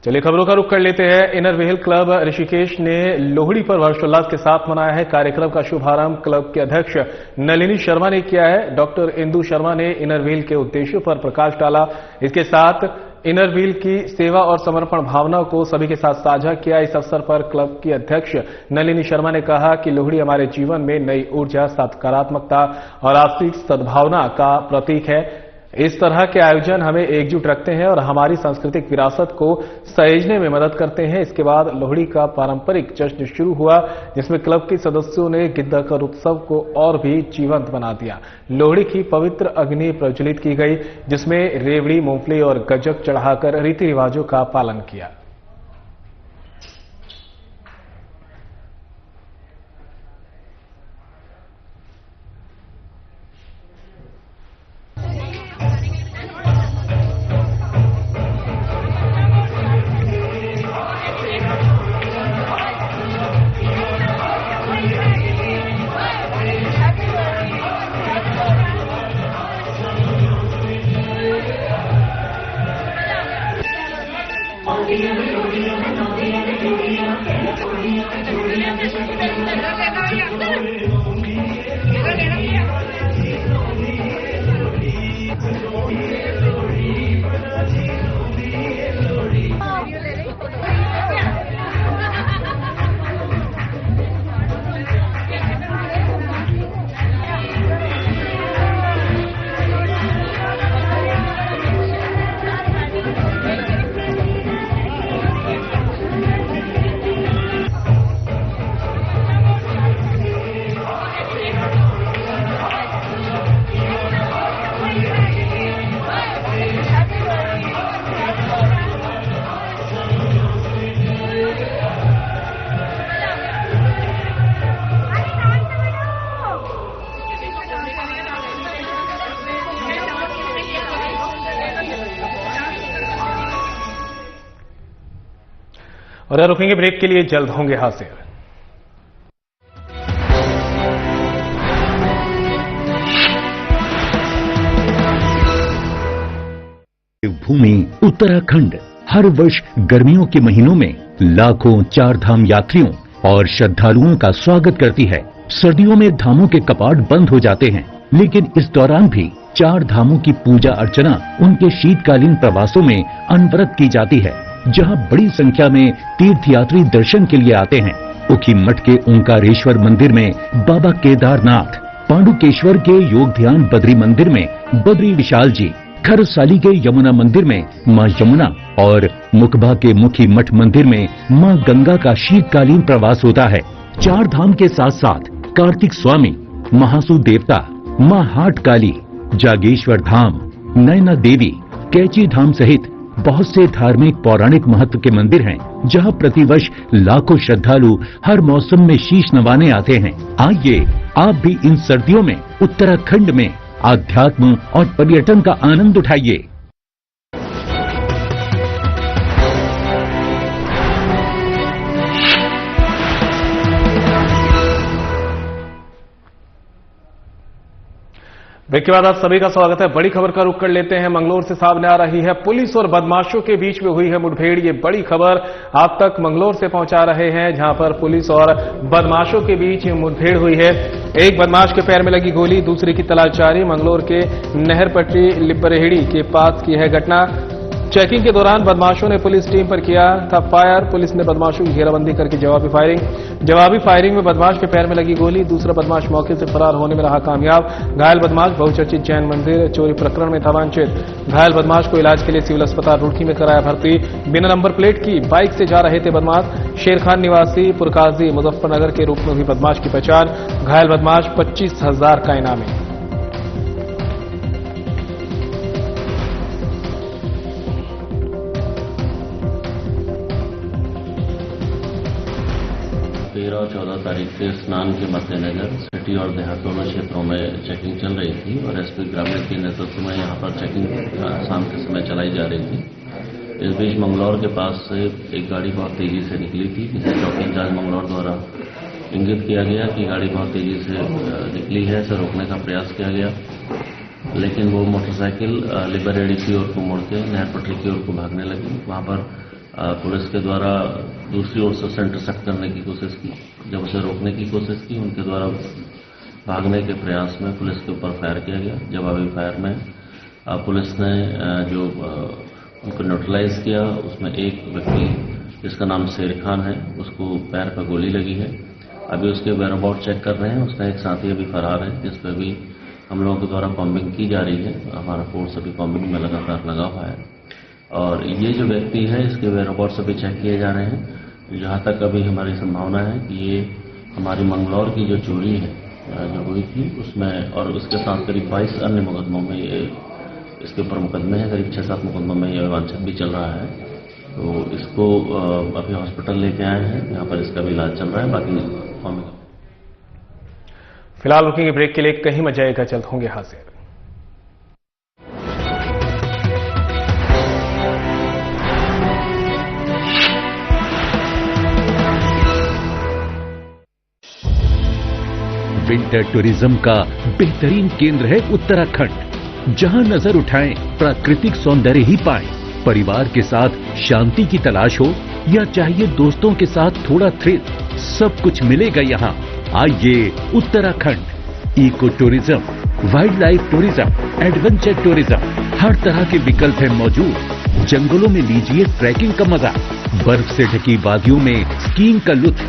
चलिए खबरों का रुख कर लेते हैं। इनर व्हील क्लब ऋषिकेश ने लोहड़ी पर हर्षोल्लास के साथ मनाया है। कार्यक्रम का शुभारंभ क्लब के अध्यक्ष नलिनी शर्मा ने किया है। डॉक्टर इंदु शर्मा ने इनर व्हील के उद्देश्यों पर प्रकाश डाला। इसके साथ इनर व्हील की सेवा और समर्पण भावना को सभी के साथ साझा किया। इस अवसर पर क्लब की अध्यक्ष नलिनी शर्मा ने कहा कि लोहड़ी हमारे जीवन में नई ऊर्जा, सकारात्मकता और आपसी सद्भावना का प्रतीक है। इस तरह के आयोजन हमें एकजुट रखते हैं और हमारी सांस्कृतिक विरासत को सहेजने में मदद करते हैं। इसके बाद लोहड़ी का पारंपरिक जश्न शुरू हुआ, जिसमें क्लब के सदस्यों ने गिद्दा कर उत्सव को और भी जीवंत बना दिया। लोहड़ी की पवित्र अग्नि प्रज्वलित की गई, जिसमें रेवड़ी, मूंगफली और गज्जक चढ़ाकर रीति रिवाजों का पालन किया। और रुकेंगे ब्रेक के लिए, जल्द होंगे हाजिर। भूमि उत्तराखंड हर वर्ष गर्मियों के महीनों में लाखों चार धाम यात्रियों और श्रद्धालुओं का स्वागत करती है। सर्दियों में धामों के कपाट बंद हो जाते हैं, लेकिन इस दौरान भी चार धामों की पूजा अर्चना उनके शीतकालीन प्रवासों में अनवरत की जाती है, जहां बड़ी संख्या में तीर्थयात्री दर्शन के लिए आते हैं। उखीमठ के ओंकारेश्वर मंदिर में बाबा केदारनाथ, पांडुकेश्वर के योग ध्यान बद्री मंदिर में बद्री विशाल जी, खरसाली के यमुना मंदिर में मां यमुना और मुकबा के मुखी मठ मंदिर में मां गंगा का शीतकालीन प्रवास होता है। चार धाम के साथ साथ कार्तिक स्वामी, महासु देवता, मां हाट काली, जागेश्वर धाम, नैना देवी, कैची धाम सहित बहुत से धार्मिक पौराणिक महत्व के मंदिर हैं, जहां प्रतिवर्ष लाखों श्रद्धालु हर मौसम में शीश नवाने आते हैं। आइए आप भी इन सर्दियों में उत्तराखंड में आध्यात्म और पर्यटन का आनंद उठाइए। ब्रेक के बाद आप सभी का स्वागत है। बड़ी खबर का रुख कर लेते हैं। मंगलौर से सामने आ रही है पुलिस और बदमाशों के बीच में हुई है मुठभेड़। ये बड़ी खबर आप तक मंगलौर से पहुंचा रहे हैं, जहां पर पुलिस और बदमाशों के बीच मुठभेड़ हुई है। एक बदमाश के पैर में लगी गोली, दूसरे की तलाश जारी। मंगलौर के नहर पट्टी लिब्बरहेड़ी के पास की है घटना। चेकिंग के दौरान बदमाशों ने पुलिस टीम पर किया था फायर। पुलिस ने बदमाशों की घेराबंदी करके जवाबी फायरिंग में बदमाश के पैर में लगी गोली। दूसरा बदमाश मौके से फरार होने में रहा कामयाब। घायल बदमाश बहुचर्चित जैन मंदिर चोरी प्रकरण में था वांछित। घायल बदमाश को इलाज के लिए सिविल अस्पताल रुड़की में कराया भर्ती। बिना नंबर प्लेट की बाइक से जा रहे थे बदमाश। शेरखान निवासी पुरकाजी मुजफ्फरनगर के रूप में हुई बदमाश की पहचान। घायल बदमाश 25,000 का इनामी। 13-14 तारीख से स्नान के मद्देनजर सिटी और देहात दोनों क्षेत्रों में चेकिंग चल रही थी और एसपी ग्रामीण के नेतृत्व में यहाँ पर चेकिंग शाम के समय चलाई जा रही थी। इस बीच मंगलौर के पास से एक गाड़ी बहुत तेजी से निकली थी, जिसे चौकी इंचार्ज मंगलौर द्वारा इंगित किया गया कि गाड़ी बहुत तेजी से निकली है, इसे रोकने का प्रयास किया गया, लेकिन वो मोटरसाइकिल लिब्बरहेड़ी की ओर को मुड़ के नहर पटरी की ओर को भागने लगी। वहाँ पर पुलिस के द्वारा दूसरी ओर से उसे इंटरसेप्ट करने की कोशिश की। जब उसे रोकने की कोशिश की, उनके द्वारा भागने के प्रयास में पुलिस के ऊपर फायर किया गया। जवाबी फायर में पुलिस ने जो उनको न्यूट्रलाइज किया, उसमें एक व्यक्ति जिसका नाम शेर खान है, उसको पैर पर गोली लगी है। अभी उसके वेयरअबाउट चेक कर रहे हैं। उसका एक साथी अभी फरार है, जिस पर भी हम लोगों के द्वारा कॉम्बिंग की जा रही है। हमारा फोर्स अभी कॉम्बिंग में लगातार लगा हुआ है और ये जो व्यक्ति है, इसके वेयरअबाउट्स अभी चेक किए जा रहे हैं। जहाँ तक अभी हमारी संभावना है कि ये हमारी मंगलौर की जो चोरी है जो हुई थी उसमें, और उसके साथ करीब 22 अन्य मुकदमों में ये इसके ऊपर मुकदमे हैं। करीब 6-7 मुकदमों में ये वांछित भी चल रहा है। तो इसको अभी हॉस्पिटल लेके आए हैं, यहाँ पर इसका भी इलाज चल रहा है। बाकी फिलहाल रुकेंगे ब्रेक के लिए, कहीं मत जाएगा, जल्द होंगे हाजिर। विंटर टूरिज्म का बेहतरीन केंद्र है उत्तराखंड। जहां नजर उठाएं प्राकृतिक सौंदर्य ही पाएं। परिवार के साथ शांति की तलाश हो या चाहिए दोस्तों के साथ थोड़ा थ्रिल, सब कुछ मिलेगा यहाँ। आइए Uttarakhand. Eco tourism, wild life tourism, adventure tourism, हर तरह के विकल्प है मौजूद। जंगलों में लीजिए ट्रैकिंग का मजा, बर्फ से ढकी वादियों में स्कीइंग का लुत्फ,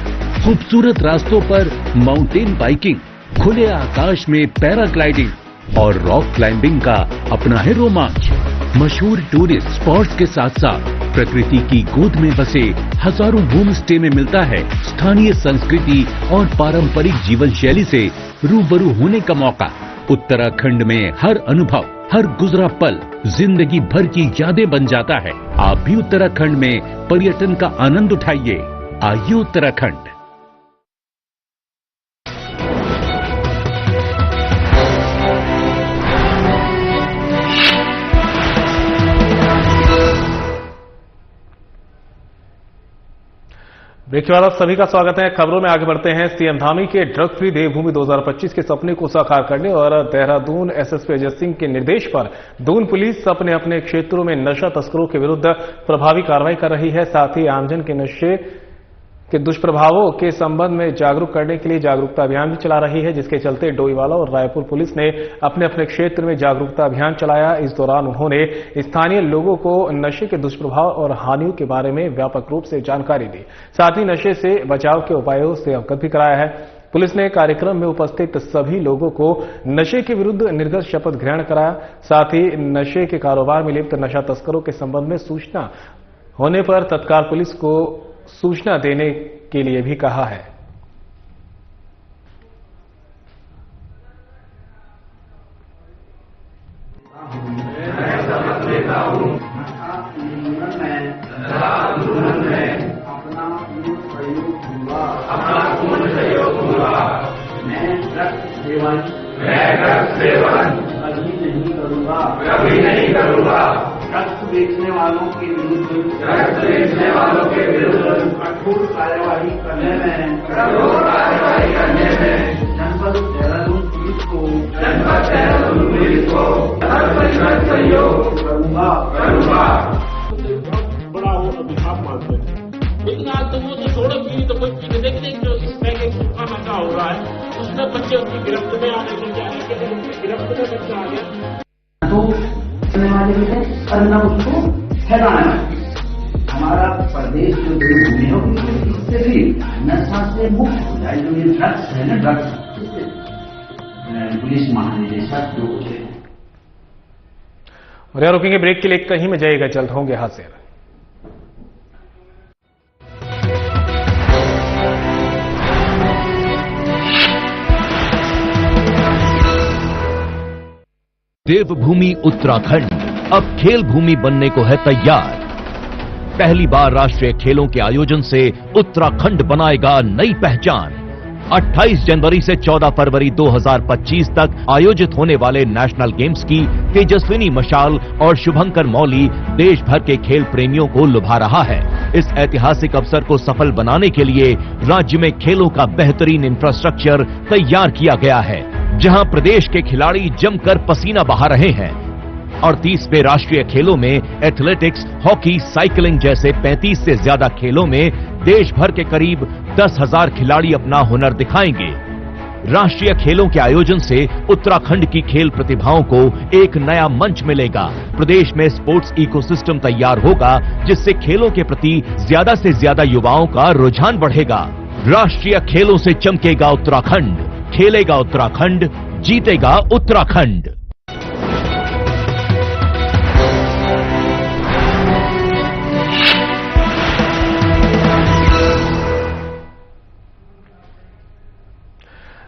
खूबसूरत रास्तों पर माउंटेन बाइकिंग, खुले आकाश में पैराग्लाइडिंग और रॉक क्लाइंबिंग का अपना है रोमांच। मशहूर टूरिस्ट स्पॉट्स के साथ साथ प्रकृति की गोद में बसे हजारों होम स्टे में मिलता है स्थानीय संस्कृति और पारंपरिक जीवन शैली से रूबरू होने का मौका। उत्तराखंड में हर अनुभव, हर गुजरा पल जिंदगी भर की यादें बन जाता है। आप भी उत्तराखंड में पर्यटन का आनंद उठाइए। आइए उत्तराखंड। ब्रेक के बाद आप सभी का स्वागत है। खबरों में आगे बढ़ते हैं। सीएम धामी के ड्रग फ्री देवभूमि 2025 के सपने को साकार करने और देहरादून एसएसपी अजय सिंह के निर्देश पर दून पुलिस अपने अपने क्षेत्रों में नशा तस्करों के विरुद्ध प्रभावी कार्रवाई कर रही है। साथ ही आमजन के नशे के दुष्प्रभावों के संबंध में जागरूक करने के लिए जागरूकता अभियान भी चला रही है, जिसके चलते डोईवाला और रायपुर पुलिस ने अपने अपने क्षेत्र में जागरूकता अभियान चलाया। इस दौरान उन्होंने स्थानीय लोगों को नशे के दुष्प्रभाव और हानियों के बारे में व्यापक रूप से जानकारी दी। साथ ही नशे से बचाव के उपायों से अवगत भी कराया है। पुलिस ने कार्यक्रम में उपस्थित सभी लोगों को नशे के विरुद्ध निर्गत शपथ ग्रहण कराया। साथ ही नशे के कारोबार में लिप्त नशा तस्करों के संबंध में सूचना होने पर तत्काल पुलिस को सूचना देने के लिए भी कहा है। अपना पूर्ण सहयोग दूंगा। मैं ड्रग्स सेवन कभी नहीं करूंगा। ड्रग्स बेचने वालों के विरुद्ध कठोर कार्यवाही करने में जनपद देहरादून पुलिस को सहयोग करूंगा। बड़ा वो अभिशाप मानते हैं। लेकिन आज तो वो तो छोड़ो पीढ़ी तो कोई पीढ़ी देखते जो इस पैकेज का नशा हो रहा है, उसमें बच्चे उनकी गिरफ्त में आने को जाने के लिए उनकी गिरफ्त में बच्चा आ गया तो वाले भी है और न उसको फैलाना। हमारा प्रदेश जो देवभूमि है इससे भी नशा से मुक्त हो जाए। जो ये ड्रग्स है ना, ड्रग्स पुलिस महानिदेशक जो होते हैं। और यहाँ रुकेंगे ब्रेक के लिए, कहीं में जाएगा, जल्द होंगे हाजिर। देवभूमि उत्तराखंड अब खेल भूमि बनने को है तैयार। पहली बार राष्ट्रीय खेलों के आयोजन से उत्तराखंड बनाएगा नई पहचान। 28 जनवरी से 14 फरवरी 2025 तक आयोजित होने वाले नेशनल गेम्स की तेजस्विनी मशाल और शुभंकर मौली देश भर के खेल प्रेमियों को लुभा रहा है। इस ऐतिहासिक अवसर को सफल बनाने के लिए राज्य में खेलों का बेहतरीन इंफ्रास्ट्रक्चर तैयार किया गया है, जहां प्रदेश के खिलाड़ी जमकर पसीना बहा रहे हैं। और 30वें राष्ट्रीय खेलों में एथलेटिक्स, हॉकी, साइकिलिंग जैसे 35 से ज्यादा खेलों में देश भर के करीब 10,000 खिलाड़ी अपना हुनर दिखाएंगे। राष्ट्रीय खेलों के आयोजन से उत्तराखंड की खेल प्रतिभाओं को एक नया मंच मिलेगा। प्रदेश में स्पोर्ट्स इकोसिस्टम तैयार होगा, जिससे खेलों के प्रति ज्यादा से ज्यादा युवाओं का रुझान बढ़ेगा। राष्ट्रीय खेलों से चमकेगा उत्तराखंड, खेलेगा उत्तराखंड, जीतेगा उत्तराखंड।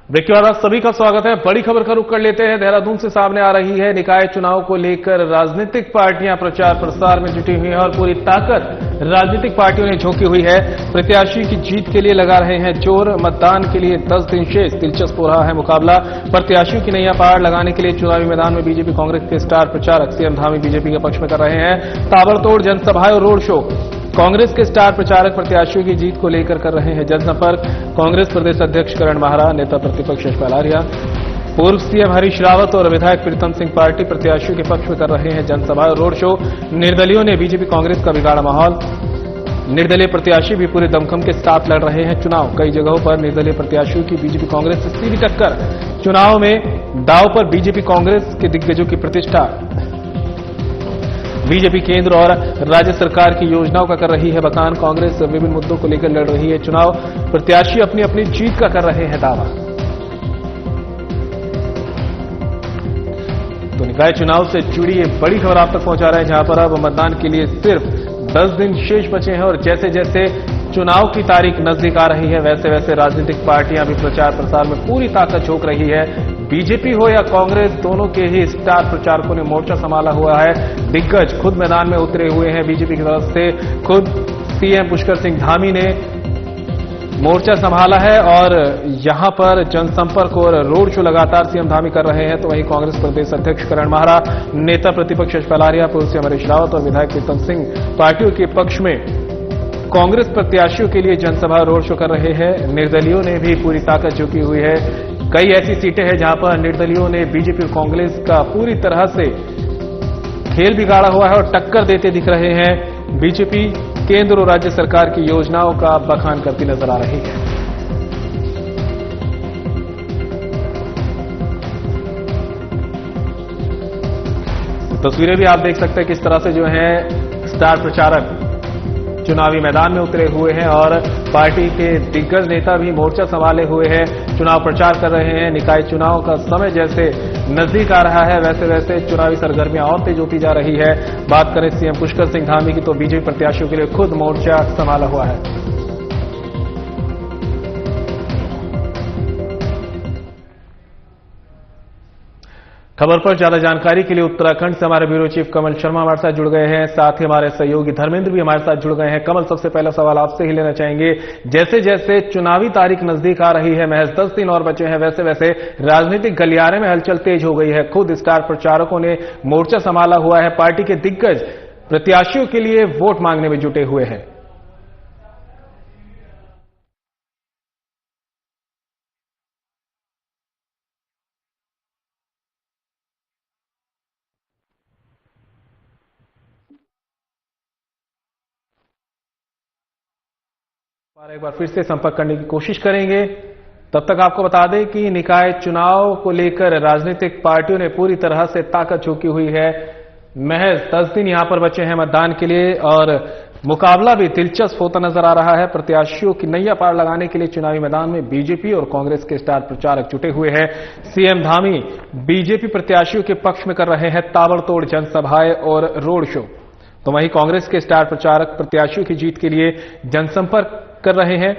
ब्रेक के बाद आप सभी का स्वागत है। बड़ी खबर का रुख कर लेते हैं। देहरादून से सामने आ रही है। निकाय चुनाव को लेकर राजनीतिक पार्टियां प्रचार प्रसार में जुटी हुई हैं और पूरी ताकत राजनीतिक पार्टियों ने झोंकी हुई है। प्रत्याशी की जीत के लिए लगा रहे हैं जोर। मतदान के लिए 10 दिन शेष। दिलचस्प हो रहा है मुकाबला। प्रत्याशियों की नैया पार लगाने के लिए चुनावी मैदान में बीजेपी कांग्रेस के स्टार प्रचारक सीएम धामी बीजेपी के पक्ष में कर रहे हैं ताबड़तोड़ जनसभाएं और रोड शो। कांग्रेस के स्टार प्रचारक प्रत्याशियों की जीत को लेकर कर रहे हैं जनसंपर्क। कांग्रेस प्रदेश अध्यक्ष करण माहरा, नेता प्रतिपक्ष यशपाल आर्या, पूर्व सीएम हरीश रावत और विधायक प्रीतम सिंह पार्टी प्रत्याशियों के पक्ष में कर रहे हैं जनसभा और रोड शो। निर्दलीयों ने बीजेपी कांग्रेस का बिगाड़ा माहौल। निर्दलीय प्रत्याशी भी पूरे दमखम के साथ लड़ रहे हैं चुनाव। कई जगहों पर निर्दलीय प्रत्याशियों की बीजेपी कांग्रेस से सीधी टक्कर। चुनाव में दांव पर बीजेपी कांग्रेस के दिग्गजों की प्रतिष्ठा। बीजेपी केंद्र और राज्य सरकार की योजनाओं का कर रही है बखान। कांग्रेस विभिन्न मुद्दों को लेकर लड़ रही है चुनाव। प्रत्याशी अपनी अपनी जीत का कर रहे हैं दावा। तो निकाय चुनाव से जुड़ी ये बड़ी खबर आप तक पहुंचा रहे हैं, जहां पर अब मतदान के लिए सिर्फ 10 दिन शेष बचे हैं और जैसे जैसे चुनाव की तारीख नजदीक आ रही है वैसे वैसे राजनीतिक पार्टियां भी प्रचार प्रसार में पूरी ताकत झोंक रही है। बीजेपी हो या कांग्रेस, दोनों के ही स्टार प्रचारकों ने मोर्चा संभाला हुआ है। दिग्गज खुद मैदान में उतरे हुए हैं। बीजेपी की तरफ से खुद सीएम पुष्कर सिंह धामी ने मोर्चा संभाला है और यहां पर जनसंपर्क और रोड शो लगातार सीएम धामी कर रहे हैं। तो वहीं कांग्रेस प्रदेश अध्यक्ष करण माहरा, नेता प्रतिपक्ष यशपाल आर्या, पूर्व सीएम हरीश रावत और विधायक प्रीतम सिंह पार्टियों के पक्ष में कांग्रेस प्रत्याशियों के लिए जनसभा रोड शो कर रहे हैं। निर्दलीयों ने भी पूरी ताकत झोंकी हुई है। कई ऐसी सीटें हैं जहां पर निर्दलीयों ने बीजेपी और कांग्रेस का पूरी तरह से खेल बिगाड़ा हुआ है और टक्कर देते दिख रहे हैं। बीजेपी केंद्र और राज्य सरकार की योजनाओं का बखान करती नजर आ रही है। तस्वीरें भी आप देख सकते हैं किस तरह से जो है स्टार प्रचारक चुनावी मैदान में उतरे हुए हैं और पार्टी के दिग्गज नेता भी मोर्चा संभाले हुए हैं, चुनाव प्रचार कर रहे हैं। निकाय चुनाव का समय जैसे नजदीक आ रहा है वैसे वैसे चुनावी सरगर्मियां और तेज होती जा रही है। बात करें सीएम पुष्कर सिंह धामी की तो बीजेपी प्रत्याशियों के लिए खुद मोर्चा संभाला हुआ है। खबर पर ज्यादा जानकारी के लिए उत्तराखंड से हमारे ब्यूरो चीफ कमल शर्मा हमारे साथ जुड़ गए हैं। साथ ही हमारे सहयोगी धर्मेंद्र भी हमारे साथ जुड़ गए हैं। कमल, सबसे पहला सवाल आपसे ही लेना चाहेंगे। जैसे जैसे चुनावी तारीख नजदीक आ रही है, महज 10 दिन और बचे हैं, वैसे वैसे राजनीतिक गलियारे में हलचल तेज हो गई है। खुद स्टार प्रचारकों ने मोर्चा संभाला हुआ है। पार्टी के दिग्गज प्रत्याशियों के लिए वोट मांगने में जुटे हुए हैं। एक बार फिर से संपर्क करने की कोशिश करेंगे। तब तक आपको बता दें कि निकाय चुनाव को लेकर राजनीतिक पार्टियों ने पूरी तरह से ताकत झोंकी हुई है। महज 10 दिन यहां पर बचे हैं मतदान के लिए और मुकाबला भी दिलचस्प होता नजर आ रहा है। प्रत्याशियों की नैया पार लगाने के लिए चुनावी मैदान में बीजेपी और कांग्रेस के स्टार प्रचारक जुटे हुए हैं। सीएम धामी बीजेपी प्रत्याशियों के पक्ष में कर रहे हैं ताबड़तोड़ जनसभाएं और रोड शो। तो वहीं कांग्रेस के स्टार प्रचारक प्रत्याशियों की जीत के लिए जनसंपर्क कर रहे हैं।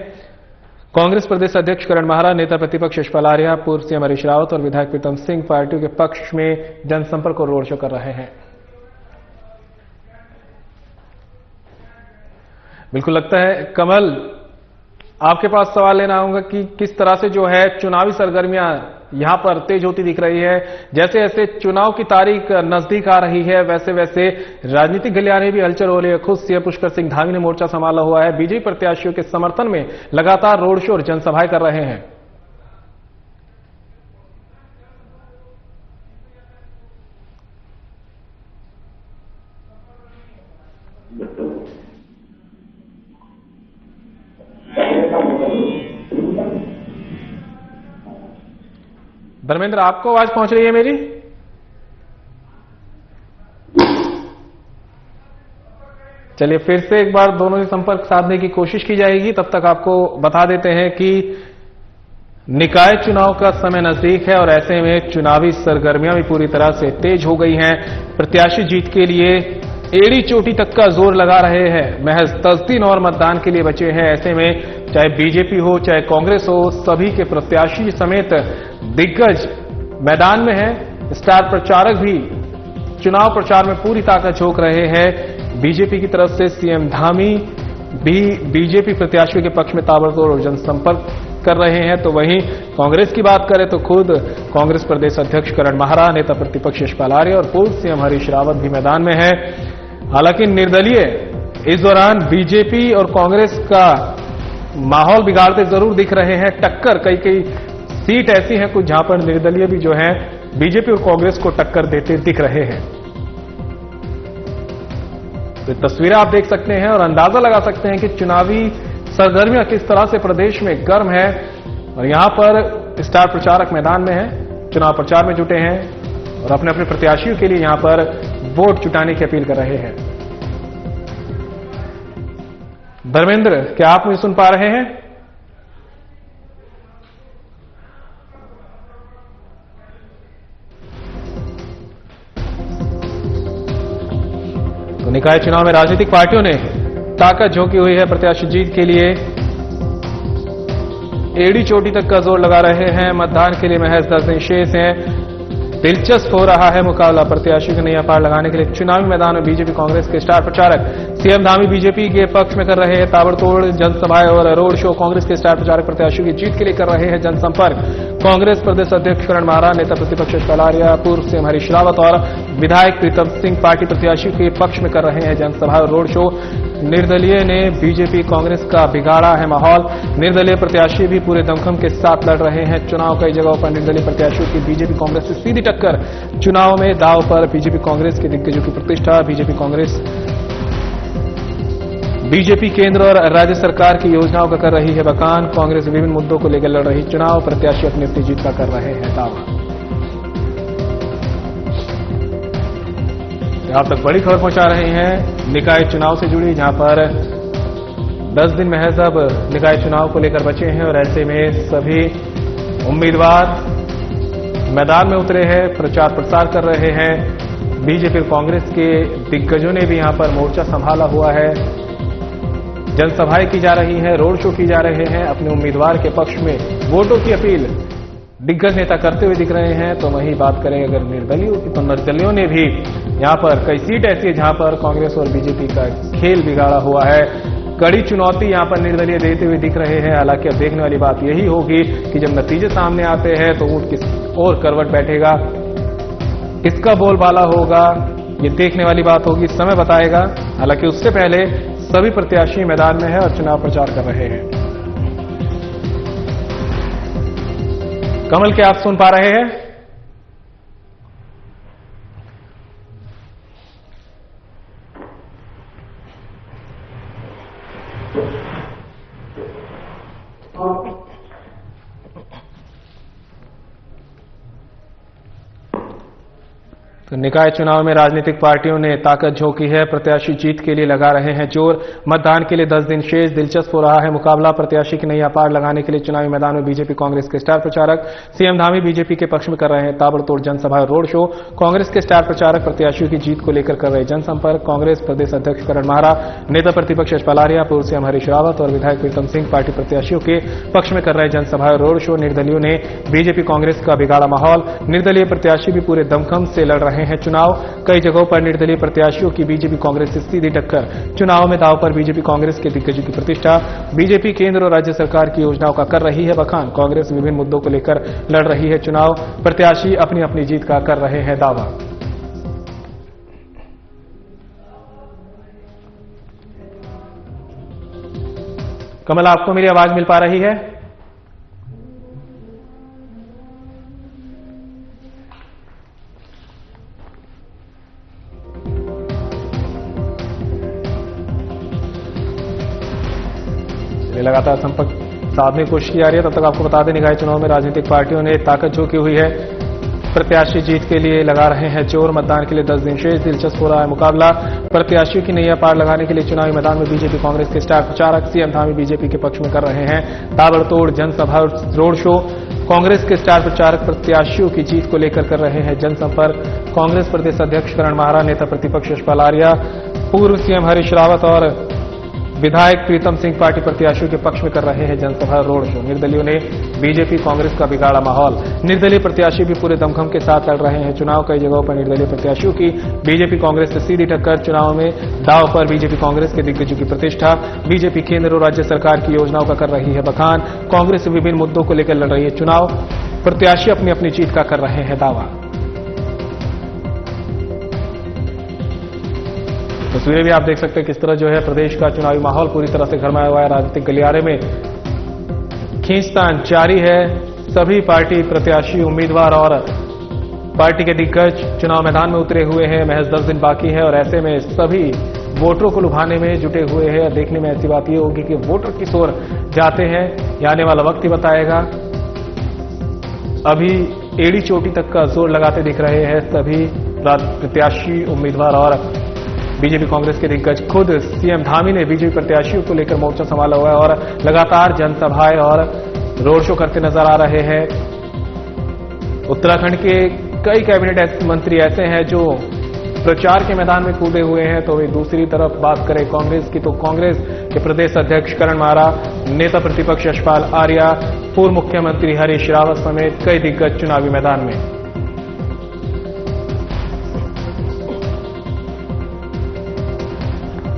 कांग्रेस प्रदेश अध्यक्ष करण माहरा, नेता प्रतिपक्ष यशपाल आर्या, पूर्व सीएम हरीश रावत और विधायक प्रीतम सिंह पार्टियों के पक्ष में जनसंपर्क और रोड शो कर रहे हैं। बिल्कुल लगता है कमल, आपके पास सवाल लेना होगा कि किस तरह से जो है चुनावी सरगर्मियां यहां पर तेज होती दिख रही है। जैसे जैसे चुनाव की तारीख नजदीक आ रही है वैसे वैसे राजनीतिक गलियारे भी हलचल हो रही है। खुद सीएम पुष्कर सिंह धामी ने मोर्चा संभाला हुआ है। बीजेपी प्रत्याशियों के समर्थन में लगातार रोड शो और जनसभाएं कर रहे हैं। धर्मेंद्र, आपको आवाज पहुंच रही है मेरी? चलिए फिर से एक बार दोनों से संपर्क साधने की कोशिश की जाएगी। तब तक आपको बता देते हैं कि निकाय चुनाव का समय नजदीक है और ऐसे में चुनावी सरगर्मियां भी पूरी तरह से तेज हो गई हैं। प्रत्याशी जीत के लिए एड़ी चोटी तक का जोर लगा रहे हैं। महज 10 दिन और मतदान के लिए बचे हैं। ऐसे में चाहे बीजेपी हो चाहे कांग्रेस हो, सभी के प्रत्याशी समेत दिग्गज मैदान में हैं। स्टार प्रचारक भी चुनाव प्रचार में पूरी ताकत झोंक रहे हैं। बीजेपी की तरफ से सीएम धामी भी बीजेपी प्रत्याशियों के पक्ष में ताबड़तोड़ और जनसंपर्क कर रहे हैं। तो वहीं कांग्रेस की बात करें तो खुद कांग्रेस प्रदेश अध्यक्ष करण माहरा, नेता प्रतिपक्ष यशपाल आर्य और पूर्व सीएम हरीश रावत भी मैदान में है। हालांकि निर्दलीय इस दौरान बीजेपी और कांग्रेस का माहौल बिगाड़ते जरूर दिख रहे हैं। टक्कर कई सीट ऐसी हैं कुछ जहां पर निर्दलीय भी जो है बीजेपी और कांग्रेस को टक्कर देते दिख रहे हैं। तो तस्वीरें आप देख सकते हैं और अंदाजा लगा सकते हैं कि चुनावी सरगर्मियां किस तरह से प्रदेश में गर्म है। और यहां पर स्टार प्रचारक मैदान में हैं, चुनाव प्रचार में जुटे हैं और अपने अपने प्रत्याशियों के लिए यहां पर वोट जुटाने की अपील कर रहे हैं। धर्मेंद्र, क्या आप मुझे सुन पा रहे हैं? तो निकाय चुनाव में राजनीतिक पार्टियों ने ताकत झोंकी हुई है। प्रत्याशी जीत के लिए एड़ी चोटी तक का जोर लगा रहे हैं। मतदान के लिए महज 10 दिन शेष हैं। दिलचस्प हो रहा है मुकाबला प्रत्याशियों के नया पार लगाने के लिए। चुनावी मैदान में बीजेपी कांग्रेस के स्टार प्रचारक सीएम धामी बीजेपी के पक्ष में कर रहे हैं ताबड़तोड़ जनसभाएं और रोड शो। कांग्रेस के स्टार प्रचारक प्रत्याशियों की जीत के लिए कर रहे हैं जनसंपर्क। कांग्रेस प्रदेश अध्यक्ष करण माहरा, नेता प्रतिपक्ष यशपाल आर्य, पूर्व सीएम हरीश रावत और विधायक प्रीतम सिंह पार्टी प्रत्याशियों के पक्ष में कर रहे हैं जनसभा और रोड शो। निर्दलीय ने बीजेपी कांग्रेस का बिगाड़ा है माहौल। निर्दलीय प्रत्याशी भी पूरे दमखम के साथ लड़ रहे हैं चुनाव। कई जगहों पर निर्दलीय प्रत्याशियों की बीजेपी कांग्रेस से सीधी टक्कर। चुनाव में दांव पर बीजेपी कांग्रेस के दिग्गजों की प्रतिष्ठा। बीजेपी केंद्र और राज्य सरकार की योजनाओं का कर रही है बखान। कांग्रेस विभिन्न मुद्दों को लेकर लड़ रही चुनाव। प्रत्याशी अपनी अपनी जीत का कर रहे हैं दावा। आप तक बड़ी खबर पहुंचा रहे हैं निकाय चुनाव से जुड़ी, जहां पर 10 दिन महज अब निकाय चुनाव को लेकर बचे हैं और ऐसे में सभी उम्मीदवार मैदान में उतरे हैं, प्रचार प्रसार कर रहे हैं। बीजेपी और कांग्रेस के दिग्गजों ने भी यहां पर मोर्चा संभाला हुआ है। जनसभाएं की जा रही हैं, रोड शो की जा रहे हैं। अपने उम्मीदवार के पक्ष में वोटों की अपील दिग्गज नेता करते हुए दिख रहे हैं। तो वहीं बात करें अगर निर्दलीयों की, तो निर्दलीयों ने भी यहां पर कई सीट ऐसी है जहां पर कांग्रेस और बीजेपी का खेल बिगाड़ा हुआ है। कड़ी चुनौती यहां पर निर्दलीय देते हुए दिख रहे हैं। हालांकि अब देखने वाली बात यही होगी कि जब नतीजे सामने आते हैं तो ऊंट किस और करवट बैठेगा, किसका बोलबाला होगा, ये देखने वाली बात होगी, समय बताएगा। हालांकि उससे पहले सभी प्रत्याशी मैदान में है और चुनाव प्रचार कर रहे हैं। कमल, क्या आप सुन पा रहे हैं? तो निकाय चुनाव में राजनीतिक पार्टियों ने ताकत झोंकी है। प्रत्याशी जीत के लिए लगा रहे हैं जोर। मतदान के लिए 10 दिन शेष। दिलचस्प हो रहा है मुकाबला प्रत्याशी की नैया पार लगाने के लिए। चुनावी मैदान में बीजेपी कांग्रेस के स्टार प्रचारक सीएम धामी बीजेपी के पक्ष में कर रहे हैं ताबड़तोड़ जनसभा और रोड शो। कांग्रेस के स्टार प्रचारक प्रत्याशियों की जीत को लेकर कर रहे जनसंपर्क। कांग्रेस प्रदेश अध्यक्ष करण माहरा, नेता प्रतिपक्ष यशपाल आर्य, पूर्व सीएम हरीश रावत और विधायक प्रीतम सिंह पार्टी प्रत्याशियों के पक्ष में कर रहे जनसभा और रोड शो। निर्दलीयों ने बीजेपी कांग्रेस का बिगाड़ा माहौल। निर्दलीय प्रत्याशी भी पूरे दमखम से लड़ रहे हैं चुनाव। कई जगहों पर निर्दलीय प्रत्याशियों की बीजेपी कांग्रेस से सीधी टक्कर। चुनाव में दांव पर बीजेपी कांग्रेस के दिग्गजों की प्रतिष्ठा। बीजेपी केंद्र और राज्य सरकार की योजनाओं का कर रही है बखान। कांग्रेस विभिन्न मुद्दों को लेकर लड़ रही है चुनाव। प्रत्याशी अपनी अपनी जीत का कर रहे हैं दावा। कमल, आपको मेरी आवाज मिल पा रही है? लगातार संपर्क साधने की कोशिश की जा रही है। तब तक आपको बता दें, निकाय चुनाव में राजनीतिक पार्टियों ने ताकत झोंकी हुई है। प्रत्याशी जीत के लिए लगा रहे हैं जोर। मतदान के लिए 10 दिन शेष। दिलचस्प हो रहा है मुकाबला। प्रत्याशियों की नैया पार लगाने के लिए चुनावी मैदान में बीजेपी कांग्रेस के स्टार प्रचारक सीएम धामी बीजेपी के पक्ष में कर रहे हैं ताबड़तोड़ जनसभा और रोड शो। कांग्रेस के स्टार प्रचारक प्रत्याशियों की जीत को लेकर कर रहे हैं जनसंपर्क। कांग्रेस प्रदेश अध्यक्ष करण माहरा, नेता प्रतिपक्ष यशपाल आर्या, पूर्व सीएम हरीश रावत और विधायक प्रीतम सिंह पार्टी प्रत्याशियों के पक्ष में कर रहे हैं जनसभा रोड शो। निर्दलीयों ने बीजेपी कांग्रेस का बिगाड़ा माहौल। निर्दलीय प्रत्याशी भी पूरे दमखम के साथ लड़ रहे हैं चुनाव। कई जगहों पर निर्दलीय प्रत्याशियों की बीजेपी कांग्रेस से सीधी टक्कर। चुनाव में दांव पर बीजेपी कांग्रेस के दिग्गजों की प्रतिष्ठा। बीजेपी केंद्र और राज्य सरकार की योजनाओं का कर रही है बखान। कांग्रेस विभिन्न मुद्दों को लेकर लड़ रही है चुनाव। प्रत्याशी अपनी अपनी जीत का कर रहे हैं दावा। तस्वीरें भी आप देख सकते हैं किस तरह जो है प्रदेश का चुनावी माहौल पूरी तरह से गरमाया हुआ है। राजनीतिक गलियारे में खींचतान जारी है। सभी पार्टी प्रत्याशी, उम्मीदवार और पार्टी के दिग्गज चुनाव मैदान में उतरे हुए हैं। महज 10 दिन बाकी है और ऐसे में सभी वोटरों को लुभाने में जुटे हुए हैं। देखने में ऐसी बात यह होगी कि वोटर किस ओर जाते हैं, ये आने वाला वक्त ही बताएगा। अभी एड़ी चोटी तक का जोर लगाते दिख रहे हैं सभी प्रत्याशी, उम्मीदवार और बीजेपी कांग्रेस के दिग्गज। खुद सीएम धामी ने बीजेपी प्रत्याशियों को लेकर मोर्चा संभाला हुआ है और लगातार जनसभाएं और रोड शो करते नजर आ रहे हैं। उत्तराखंड के कई कैबिनेट मंत्री ऐसे हैं जो प्रचार के मैदान में कूदे हुए हैं। तो वे दूसरी तरफ बात करें कांग्रेस की, तो कांग्रेस के प्रदेश अध्यक्ष करण माहरा, नेता प्रतिपक्ष यशपाल आर्या, पूर्व मुख्यमंत्री हरीश रावत समेत कई दिग्गज चुनावी मैदान में।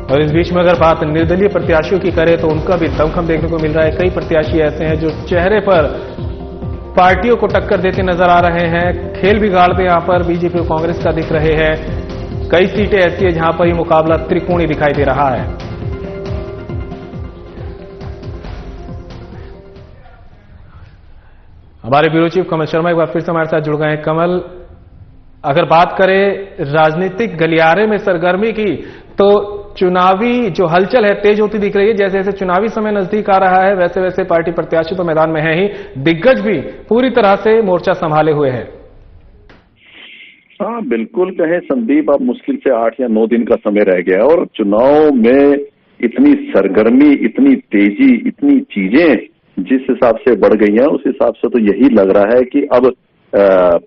और इस बीच में अगर बात निर्दलीय प्रत्याशियों की करें तो उनका भी दमखम देखने को मिल रहा है। कई प्रत्याशी ऐसे हैं जो चेहरे पर पार्टियों को टक्कर देते नजर आ रहे हैं। खेल बिगाड़ते यहां पर बीजेपी और कांग्रेस का दिख रहे हैं। कई सीटें ऐसी है जहां पर यह मुकाबला त्रिकोणीय दिखाई दे रहा है। हमारे ब्यूरो चीफ कमल शर्मा एक बार फिर से हमारे साथ जुड़ गए हैं। कमल, अगर बात करें राजनीतिक गलियारे में सरगर्मी की, तो चुनावी जो हलचल है तेज होती दिख रही है। जैसे जैसे चुनावी समय नजदीक आ रहा है वैसे वैसे पार्टी प्रत्याशी तो मैदान में है ही, दिग्गज भी पूरी तरह से मोर्चा संभाले हुए हैं। हाँ बिल्कुल कहें संदीप, अब मुश्किल से 8 या 9 दिन का समय रह गया है और चुनाव में इतनी सरगर्मी, इतनी तेजी, इतनी चीजें जिस हिसाब से बढ़ गई हैं उस हिसाब से तो यही लग रहा है कि अब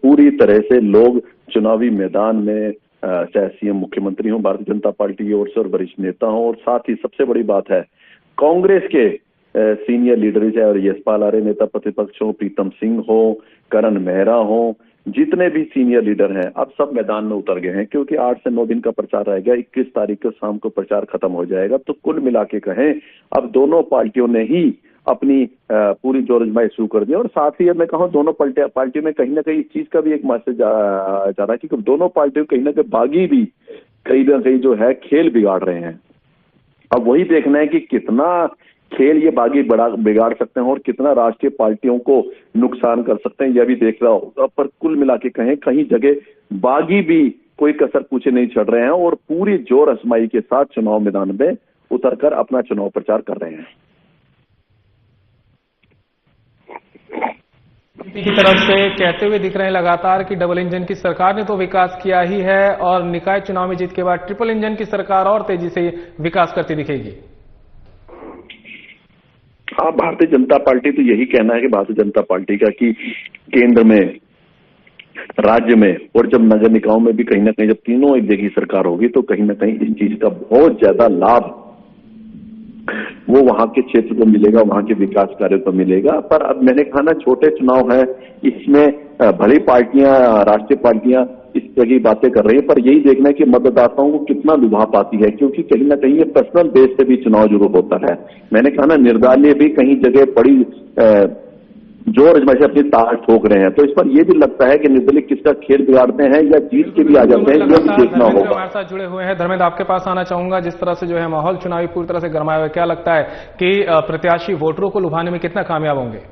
पूरी तरह से लोग चुनावी मैदान में, चाहे सीएम मुख्यमंत्री हो भारतीय जनता पार्टी की ओर से और वरिष्ठ नेता हो, और साथ ही सबसे बड़ी बात है कांग्रेस के सीनियर लीडर, चाहे यशपाल आर्य नेता प्रतिपक्ष हो, प्रीतम सिंह हो, करण मेहरा हो, जितने भी सीनियर लीडर हैं अब सब मैदान में उतर गए हैं क्योंकि 8 से 9 दिन का प्रचार रह गया। 21 तारीख को शाम को प्रचार खत्म हो जाएगा। तो कुल मिला के कहें अब दोनों पार्टियों ने ही अपनी पूरी जोर आजमाई शुरू कर दिया। और साथ ही मैं कहूँ दोनों पार्टियों में कहीं ना कहीं इस चीज का भी एक मैसेज जा रहा है कि दोनों पार्टियों कहीं ना कहीं बागी भी कहीं ना कहीं जो है खेल बिगाड़ रहे हैं। अब वही देखना है कि कितना खेल ये बागी बिगाड़ सकते हैं और कितना राष्ट्रीय पार्टियों को नुकसान कर सकते हैं, यह भी देख रहा होगा। पर कुल मिला के कहें कहीं जगह बागी भी कोई कसर पूछे नहीं चढ़ रहे हैं और पूरी जोर आजमाई के साथ चुनाव मैदान में उतरकर अपना चुनाव प्रचार कर रहे हैं। की तरफ से कहते हुए दिख रहे हैं लगातार कि डबल इंजन की सरकार ने तो विकास किया ही है और निकाय चुनाव में जीत के बाद ट्रिपल इंजन की सरकार और तेजी से विकास करती दिखेगी। हाँ, भारतीय जनता पार्टी तो यही कहना है कि भारतीय जनता पार्टी का कि केंद्र में, राज्य में और जब नगर निकायों में भी कहीं ना कहीं जब तीनों एक जगह सरकार होगी तो कहीं ना कहीं इस चीज का बहुत ज्यादा लाभ वो वहां के क्षेत्र को मिलेगा, वहां के विकास कार्यों को मिलेगा। पर अब मैंने कहा ना, छोटे चुनाव है, इसमें भली पार्टियां, राष्ट्रीय पार्टियां इस तरह की बातें कर रही है, पर यही देखना है कि मतदाताओं को कितना लुभा पाती है क्योंकि कहीं ना कहीं ये पर्सनल बेस से भी चुनाव शुरू होता है। मैंने कहा ना, निर्दलीय भी कहीं जगह बड़ी जोर आजमाई से अपनी तार ठोक रहे हैं। तो इस पर यह भी लगता है कि निर्दलीय किसका खेल बिगाड़ते हैं या जीत के भी आ जाते हैं, यह भी देखना होगा। हमारे साथ जुड़े हुए हैं धर्मेंद्र, आपके पास आना चाहूंगा। जिस तरह से जो है माहौल चुनावी पूरी तरह से गरमाया हुआ है, क्या लगता है कि प्रत्याशी वोटरों को लुभाने में कितना कामयाब होंगे?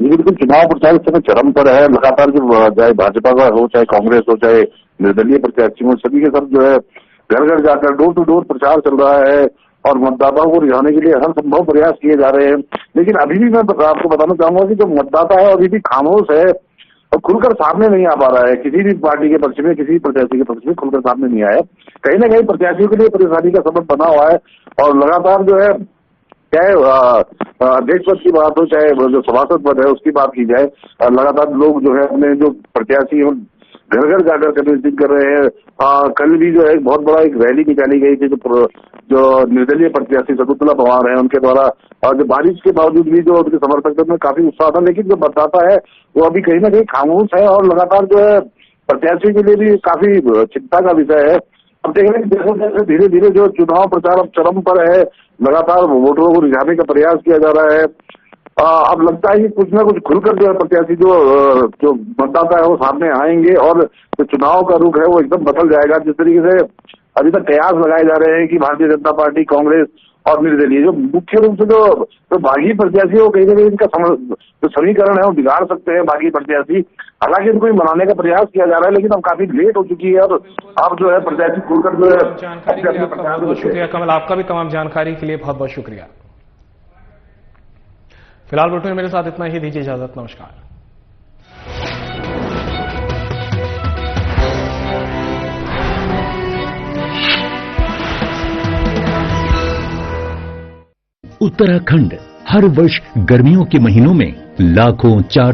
बिल्कुल, चुनाव प्रचार इस समय चरम पर है। लगातार जो चाहे भाजपा का हो, चाहे कांग्रेस हो, चाहे निर्दलीय प्रत्याशी हो, सभी के सब जो है घर घर जाकर डोर टू डोर प्रचार चल रहा है। और मतदाताओं को रिझाने के लिए हर संभव प्रयास किए जा रहे हैं। लेकिन अभी भी मैं आपको बताना चाहूंगा कि जो मतदाता है अभी भी खामोश है और खुलकर सामने नहीं आ पा रहा है। किसी भी पार्टी के पक्ष में, किसी प्रत्याशी के पक्ष में खुलकर सामने नहीं आया। कहीं ना कहीं प्रत्याशियों के लिए परेशानी का सबब बना हुआ है और लगातार जो है, चाहे अध्यक्ष पद की बात हो, चाहे जो सभासद पद है उसकी बात की जाए, लगातार लोग जो है अपने जो प्रत्याशी घर घर जाकर कन्विंसिंग कर रहे हैं। कल भी जो है बहुत बड़ा एक रैली निकाली गई थी जो निर्दलीय प्रत्याशी शकुंतला पवार है उनके द्वारा, और जो बारिश के बावजूद भी जो उनके समर्थक में काफी उत्साह था। लेकिन जो मतदाता है वो अभी कहीं ना कहीं खामोश है और लगातार जो है प्रत्याशी के लिए भी काफी चिंता का विषय है। अब देख रहे हैं जैसे जैसे धीरे धीरे जो चुनाव प्रचार अब चरम पर है, लगातार वोटरों को रिझाने का प्रयास किया जा रहा है। अब लगता है कि कुछ ना कुछ खुलकर जो है प्रत्याशी जो मतदाता है वो सामने आएंगे और जो चुनाव का रुख है वो एकदम बदल जाएगा। जिस तरीके से अभी तक कयास लगाए जा रहे हैं कि भारतीय जनता पार्टी, कांग्रेस और निर्दलीय जो मुख्य रूप से जो बागी प्रत्याशी है वो कहीं ना कहीं इनका जो समीकरण है वो बिगाड़ सकते हैं बागी प्रत्याशी। हालांकि इनको मनाने का प्रयास किया जा रहा है, लेकिन अब काफी लेट हो चुकी है और अब जो है प्रत्याशी खुलकर जो है। जानकारी के लिए आपका बहुत बहुत शुक्रिया कमल, आपका भी तमाम जानकारी के लिए बहुत बहुत शुक्रिया। फिलहाल बुलेटिन में मेरे साथ इतना ही, दीजिए इजाजत, नमस्कार। उत्तराखंड हर वर्ष गर्मियों के महीनों में लाखों 4